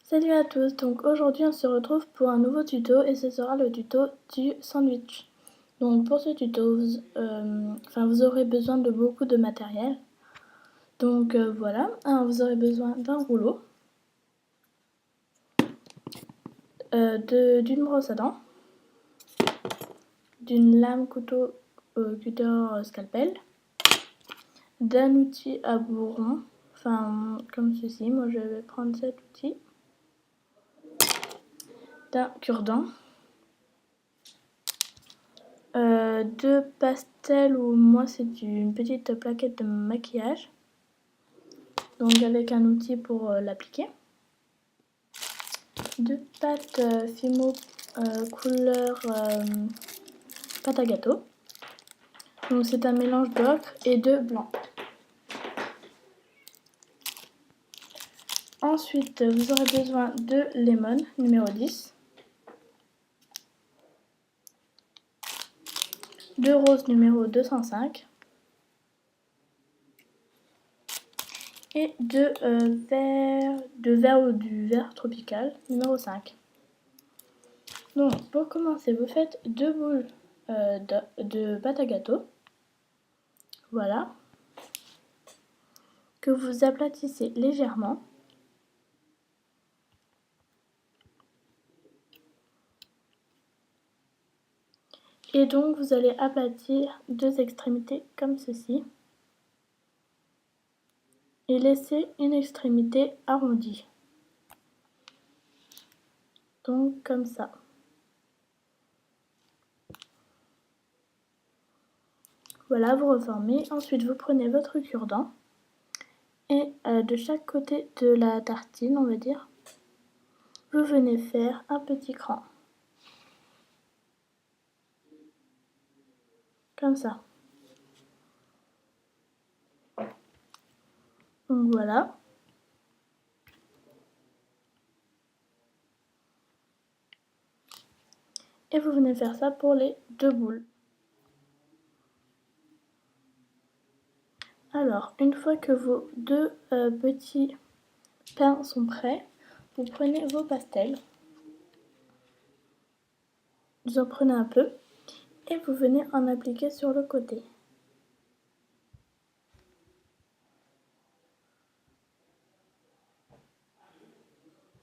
Salut à tous, donc aujourd'hui on se retrouve pour un nouveau tuto et ce sera le tuto du sandwich. Donc pour ce tuto, vous aurez besoin de beaucoup de matériel. Donc voilà, vous aurez besoin d'un rouleau, d'une brosse à dents, d'une lame couteau cutter scalpel, d'un outil à bourron, comme ceci, moi je vais prendre cet outil, d'un cure-dent, deux pastels ou moi c'est une petite plaquette de maquillage, donc avec un outil pour l'appliquer, deux pâtes Fimo couleur pâte à gâteau, donc c'est un mélange d'ocre et de blanc. Ensuite vous aurez besoin de lemon numéro 10, de rose numéro 205 et de verre ou du verre tropical numéro 5. Donc pour commencer, vous faites deux boules de pâte à gâteau, voilà, que vous aplatissez légèrement. Et donc vous allez aplatir deux extrémités comme ceci et laisser une extrémité arrondie, donc comme ça. Voilà, vous reformez. Ensuite vous prenez votre cure-dent et de chaque côté de la tartine, on va dire, vous venez faire un petit cran, comme ça. Donc voilà. Et vous venez faire ça pour les deux boules. Alors, une fois que vos deux petits pains sont prêts, vous prenez vos pastels, vous en prenez un peu et vous venez en appliquer sur le côté.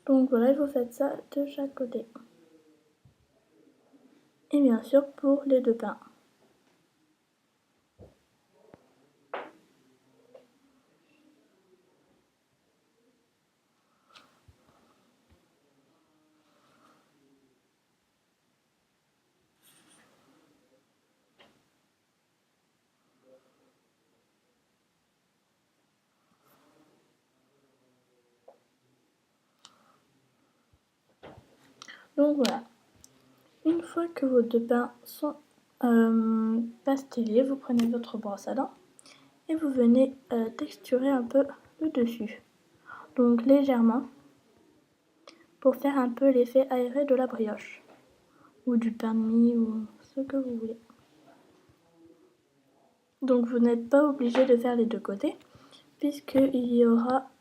Donc voilà, vous faites ça de chaque côté. Et bien sûr pour les deux pains. Donc voilà. Une fois que vos deux pains sont pastellés, vous prenez votre brosse à dents et vous venez texturer un peu le dessus. Donc légèrement, pour faire un peu l'effet aéré de la brioche ou du pain de mie ou ce que vous voulez. Donc vous n'êtes pas obligé de faire les deux côtés puisqu'il y aura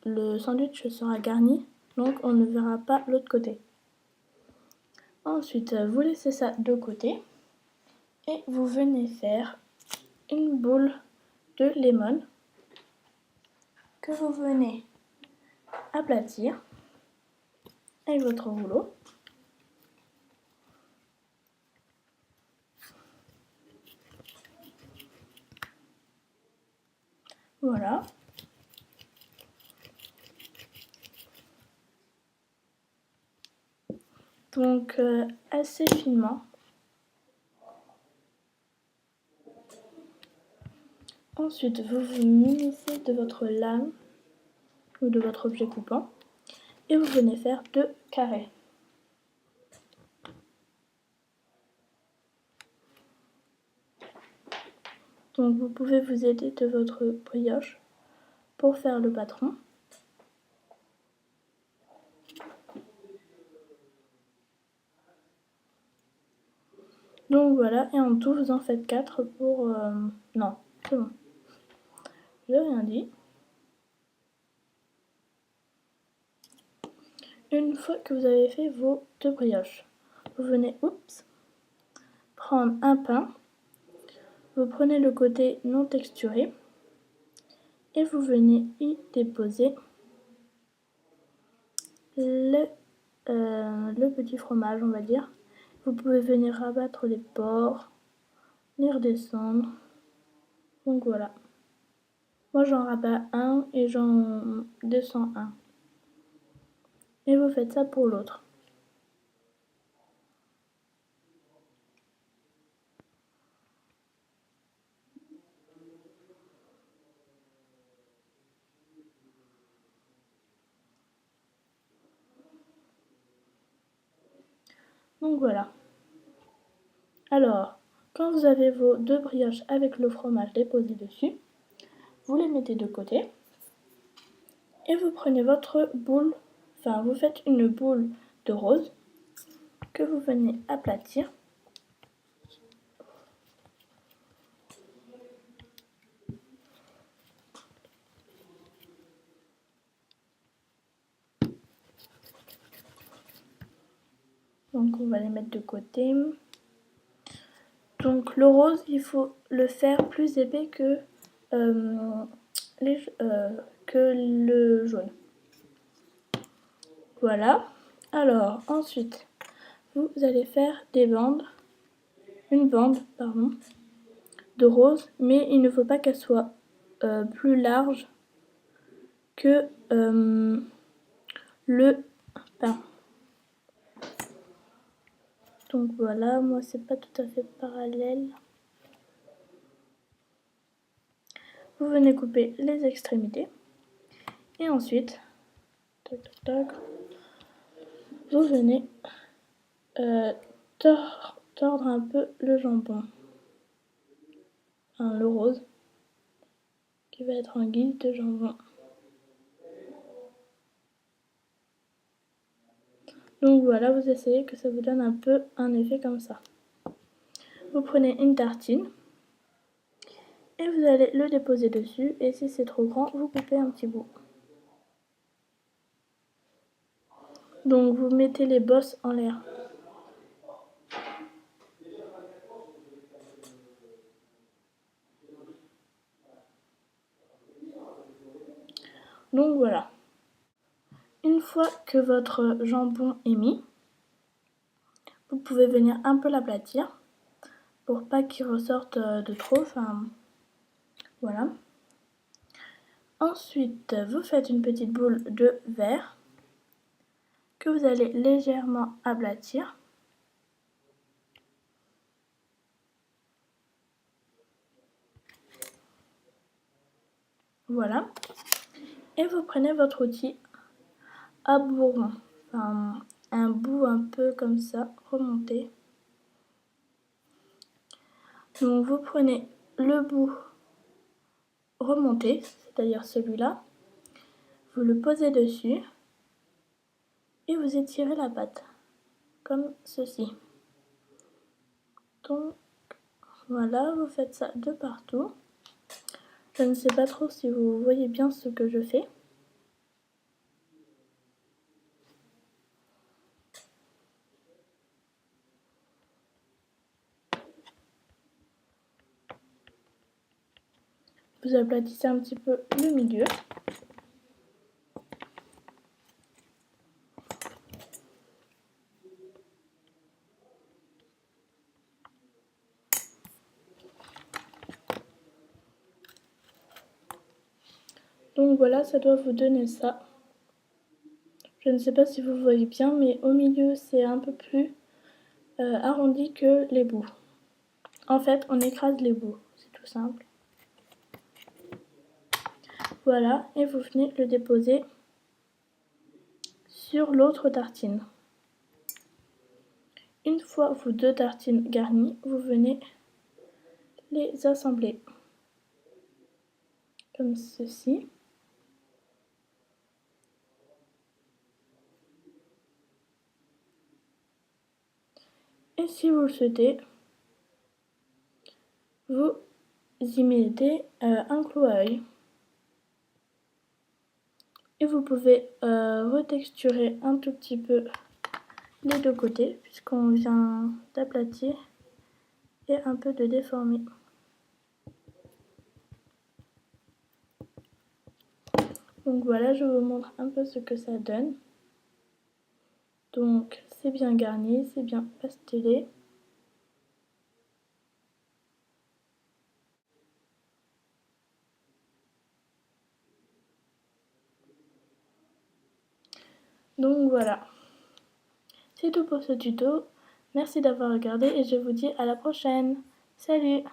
le sandwich sera garni, donc on ne verra pas l'autre côté. Ensuite vous laissez ça de côté et vous venez faire une boule de lemon que vous venez aplatir avec votre rouleau. Voilà. Donc assez finement. Ensuite, vous vous munissez de votre lame ou de votre objet coupant et vous venez faire deux carrés. Donc vous pouvez vous aider de votre brioche pour faire le patron. Donc voilà, et en tout vous en faites 4 pour... Non, c'est bon. J'ai rien dit. une fois que vous avez fait vos 2 brioches, vous venez prendre un pain, vous prenez le côté non texturé et vous venez y déposer le petit fromage, on va dire. Vous pouvez venir rabattre les bords, les redescendre. Donc voilà. Moi j'en rabats un et j'en descends un. Et vous faites ça pour l'autre. Donc voilà. Alors, quand vous avez vos 2 brioches avec le fromage déposé dessus, vous les mettez de côté et vous prenez votre boule, enfin vous faites une boule de rose que vous venez aplatir. Donc on va les mettre de côté. Donc le rose, il faut le faire plus épais que, que le jaune. Voilà. Alors ensuite, vous allez faire une bande, pardon, de rose, mais il ne faut pas qu'elle soit plus large que le pain. Donc voilà, moi c'est pas tout à fait parallèle. Vous venez couper les extrémités et ensuite, tac, tac, tac, vous venez tordre un peu le jambon, enfin, le rose qui va être en guise de jambon. Donc voilà, vous essayez que ça vous donne un peu un effet comme ça. Vous prenez une tartine et vous allez le déposer dessus, et si c'est trop grand, vous coupez un petit bout. Donc vous mettez les bosses en l'air. Donc voilà. Une fois que votre jambon est mis, vous pouvez venir un peu l'aplatir pour pas qu'il ressorte de trop. Enfin, voilà. Ensuite, vous faites une petite boule de verre que vous allez légèrement aplatir. Voilà. Et vous prenez votre outil à bourron, enfin, un bout un peu comme ça, remonté. Donc vous prenez le bout remonté, c'est-à-dire celui-là, vous le posez dessus et vous étirez la pâte, comme ceci. Donc voilà, vous faites ça de partout. Je ne sais pas trop si vous voyez bien ce que je fais. Vous aplatissez un petit peu le milieu. Donc voilà, ça doit vous donner ça. Je ne sais pas si vous voyez bien, mais au milieu c'est un peu plus arrondi que les bouts. En fait, on écrase les bouts, c'est tout simple. Voilà, et vous venez le déposer sur l'autre tartine. Une fois vos 2 tartines garnies, vous venez les assembler comme ceci. Et si vous le souhaitez, vous y mettez un clou à œil. Et vous pouvez retexturer un tout petit peu les deux côtés, puisqu'on vient d'aplatir et un peu de déformer. Donc voilà, je vous montre un peu ce que ça donne. Donc c'est bien garni, c'est bien pastelé. Donc voilà, c'est tout pour ce tuto. Merci d'avoir regardé et je vous dis à la prochaine. Salut!